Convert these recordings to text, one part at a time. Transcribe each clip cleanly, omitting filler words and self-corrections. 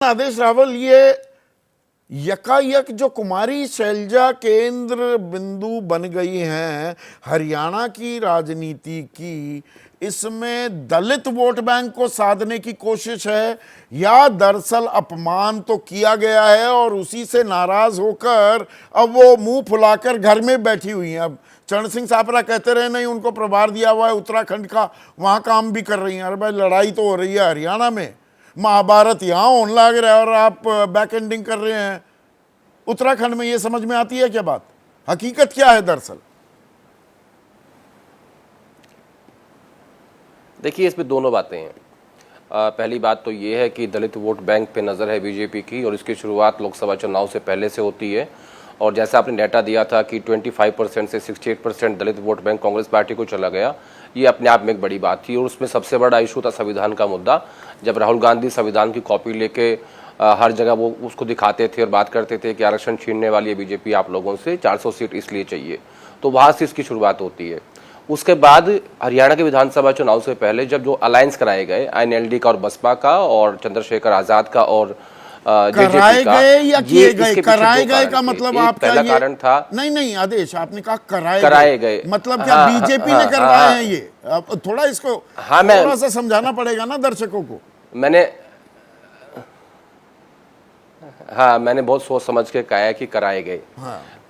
आदेश रावल, ये यकायक जो कुमारी शैलजा केंद्र बिंदु बन गई हैं हरियाणा की राजनीति की, इसमें दलित वोट बैंक को साधने की कोशिश है या दरअसल अपमान तो किया गया है और उसी से नाराज होकर अब वो मुंह फुलाकर घर में बैठी हुई हैं। अब चरण सिंह सापरा कहते रहे नहीं, उनको प्रभार दिया हुआ है उत्तराखंड का, वहां काम भी कर रही हैं। अरे भाई, लड़ाई तो हो रही है हरियाणा में, महाभारत यहां होने लग रहा है और आप बैक एंडिंग कर रहे हैं उत्तराखंड में। ये समझ में आती है क्या बात? हकीकत क्या है दरअसल? देखिए, इसमें दोनों बातें हैं। पहली बात तो ये है कि दलित वोट बैंक पे नज़र है बीजेपी की और इसकी शुरुआत लोकसभा चुनाव से पहले से होती है। और जैसा आपने डाटा दिया था कि 25% से 68% दलित वोट बैंक कांग्रेस पार्टी को चला गया, ये अपने आप में एक बड़ी बात थी। और उसमें सबसे बड़ा इशू था संविधान का मुद्दा। जब राहुल गांधी संविधान की कॉपी लेके हर जगह वो उसको दिखाते थे और बात करते थे कि आरक्षण छीनने वाली है बीजेपी आप लोगों से, 400 सीट इसलिए चाहिए, तो वहाँ से इसकी शुरुआत होती है। उसके बाद हरियाणा के विधानसभा चुनाव से पहले जब जो अलायंस कराए गए INLD का और बसपा का और चंद्रशेखर आजाद का और कराए गए या किए गए? कराए गए का मतलब आपका पहला ये कारण था, नहीं आदेश, आपने कहा कराए गए, मतलब क्या बीजेपी ने करवाए हैं ये? थोड़ा इसको थोड़ा सा समझाना पड़ेगा ना दर्शकों को। मैंने बहुत सोच समझ के कहा है कि कराए गए।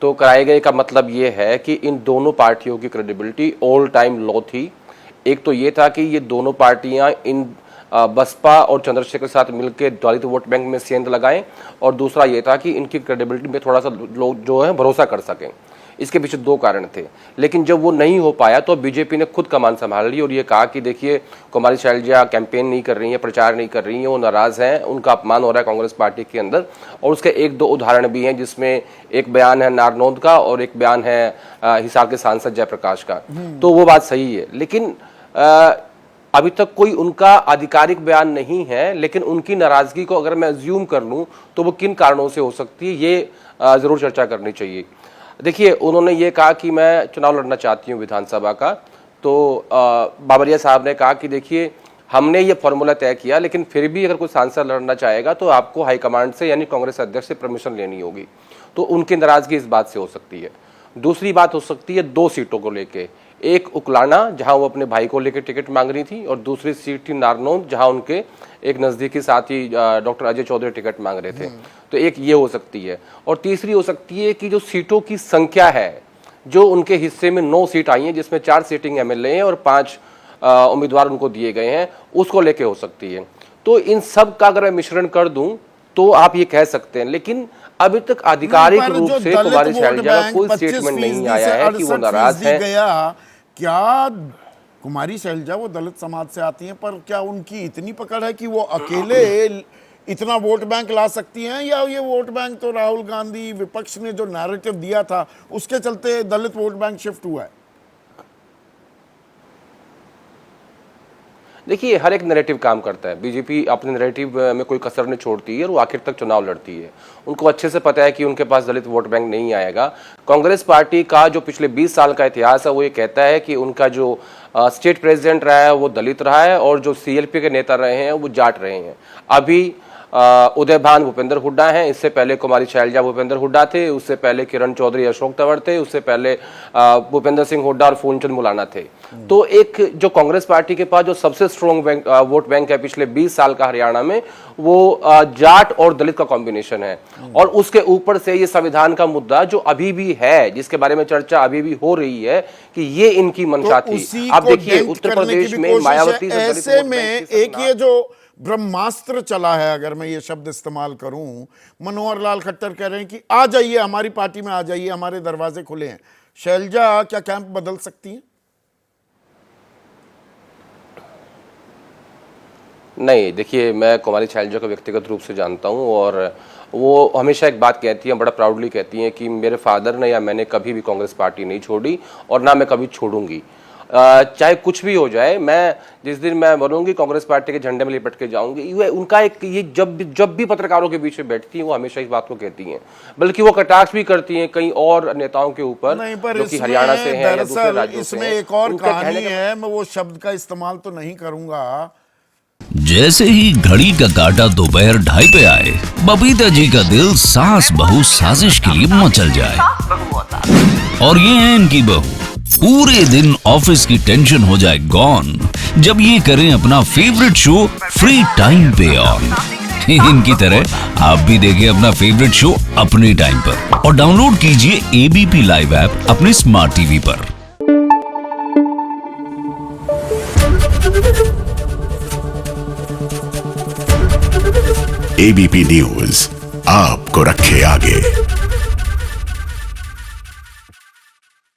तो कराए गए का मतलब ये है कि इन दोनों पार्टियों की क्रेडिबिलिटी ऑल टाइम लो थी। एक तो ये था कि ये दोनों पार्टियां इन बसपा और चंद्रशेखर के साथ मिलकर दलित वोट बैंक में सेंध लगाएं, और दूसरा ये था कि इनकी क्रेडिबिलिटी में थोड़ा सा लोग जो है भरोसा कर सकें। इसके पीछे दो कारण थे। लेकिन जब वो नहीं हो पाया तो बीजेपी ने खुद कमान संभाल ली और ये कहा कि देखिए, कुमारी शैलजा कैंपेन नहीं कर रही है, प्रचार नहीं कर रही है, वो नाराज हैं, उनका अपमान हो रहा है कांग्रेस पार्टी के अंदर। और उसके एक दो उदाहरण भी हैं, जिसमें एक बयान है नारनौंद का और एक बयान है हिसार के सांसद जयप्रकाश का। तो वो बात सही है, लेकिन अभी तक कोई उनका आधिकारिक बयान नहीं है। लेकिन उनकी नाराजगी को अगर मैं अज्यूम कर लूं तो वो किन कारणों से हो सकती है, ये जरूर चर्चा करनी चाहिए। देखिए, उन्होंने ये कहा कि मैं चुनाव लड़ना चाहती हूँ विधानसभा का, तो बाबरिया साहब ने कहा कि देखिए, हमने ये फॉर्मूला तय किया, लेकिन फिर भी अगर कोई सांसद लड़ना चाहेगा तो आपको हाईकमांड से यानी कांग्रेस अध्यक्ष से परमिशन लेनी होगी। तो उनकी नाराजगी इस बात से हो सकती है। दूसरी बात हो सकती है 2 सीटों को लेके, एक उकलाना जहां वो अपने भाई को लेकर टिकट मांग रही थी, और दूसरी सीट थी नारनौंद जहां उनके एक नजदीकी साथी डॉक्टर अजय चौधरी टिकट मांग रहे थे। तो एक ये हो सकती है, और तीसरी हो सकती है कि जो सीटों की संख्या है, जो उनके हिस्से में 9 सीट आई हैं, जिसमें 4 सीटिंग MLA हैं और 5 उम्मीदवार उनको दिए गए हैं, उसको लेके हो सकती है। तो इन सब का अगर मैं मिश्रण कर दूं तो आप ये कह सकते हैं। लेकिन अभी तक आधिकारिक रूप से कुमारी शैलजा का कोई स्टेटमेंट नहीं आया है कि वो नाराज है। क्या कुमारी शैलजा वो दलित समाज से आती हैं, पर क्या उनकी इतनी पकड़ है कि वो अकेले इतना वोट बैंक ला सकती हैं, या ये वोट बैंक तो राहुल गांधी विपक्ष ने जो नैरेटिव दिया था उसके चलते दलित वोट बैंक शिफ्ट हुआ है? देखिए, हर एक नैरेटिव काम करता है। बीजेपी अपने नैरेटिव में कोई कसर नहीं छोड़ती है और वो आखिर तक चुनाव लड़ती है। उनको अच्छे से पता है कि उनके पास दलित वोट बैंक नहीं आएगा। कांग्रेस पार्टी का जो पिछले 20 साल का इतिहास है वो ये कहता है कि उनका जो स्टेट प्रेसिडेंट रहा है वो दलित रहा है और जो CLP के नेता रहे हैं वो जाट रहे हैं। अभी उदयभान भूपेंद्र हुड्डा हैं, इससे पहले कुमारी शैलजा भूपेंद्र हुड्डा थे, उससे पहले किरण चौधरी अशोक तंवर थे, उससे पहले भूपेंद्र सिंह हुड्डा और फूलचंद मुलाना थे। तो एक जो कांग्रेस पार्टी के पास जो सबसे स्ट्रॉन्ग वोट बैंक है पिछले 20 साल का हरियाणा में, वो जाट और दलित का कॉम्बिनेशन है। और उसके ऊपर से ये संविधान का मुद्दा जो अभी भी है, जिसके बारे में चर्चा अभी भी हो रही है कि ये इनकी मंशा थी। आप देखिए, उत्तर प्रदेश में मायावती से ऐसे में एक ये जो ब्रह्मास्त्र चला है, अगर मैं ये शब्द इस्तेमाल करूं, मनोहर लाल खट्टर कह रहे हैं कि आ जाइए हमारी पार्टी में, आ जाइए, हमारे दरवाजे खुले हैं। शैलजा क्या कैंप बदल सकती है? नहीं, देखिए, मैं कुमारी शैलजा को व्यक्तिगत रूप से जानता हूं और वो हमेशा एक बात कहती हैं, बड़ा प्राउडली कहती हैं कि मेरे फादर ने या मैंने कभी भी कांग्रेस पार्टी नहीं छोड़ी और ना मैं कभी छोड़ूंगी। चाहे कुछ भी हो जाए, मैं जिस दिन मैं बनूंगी कांग्रेस पार्टी के झंडे में लिपट के जाऊंगी। ये उनका एक ये जब भी पत्रकारों के बीच में बैठती हैं वो हमेशा इस बात को कहती हैं, बल्कि वो कटाक्ष भी करती हैं कई और नेताओं के ऊपर जो कि हरियाणा से हैं या दूसरे राज्यों से। इसमें एक और कहानी है, मैं वो शब्द का इस्तेमाल तो नहीं करूंगा, जैसे ही घड़ी का काटा दोपहर 2:30 पे आए, बबीता जी का दिल सास बहू साजिश के लिए मचल जाए। और ये है इनकी बहू, पूरे दिन ऑफिस की टेंशन हो जाए गॉन जब ये करें अपना फेवरेट शो फ्री टाइम पे ऑन। इनकी तरह आप भी देखें अपना फेवरेट शो अपने टाइम पर और डाउनलोड कीजिए एबीपी लाइव ऐप अपने स्मार्ट टीवी पर। एबीपी न्यूज आपको रखे आगे।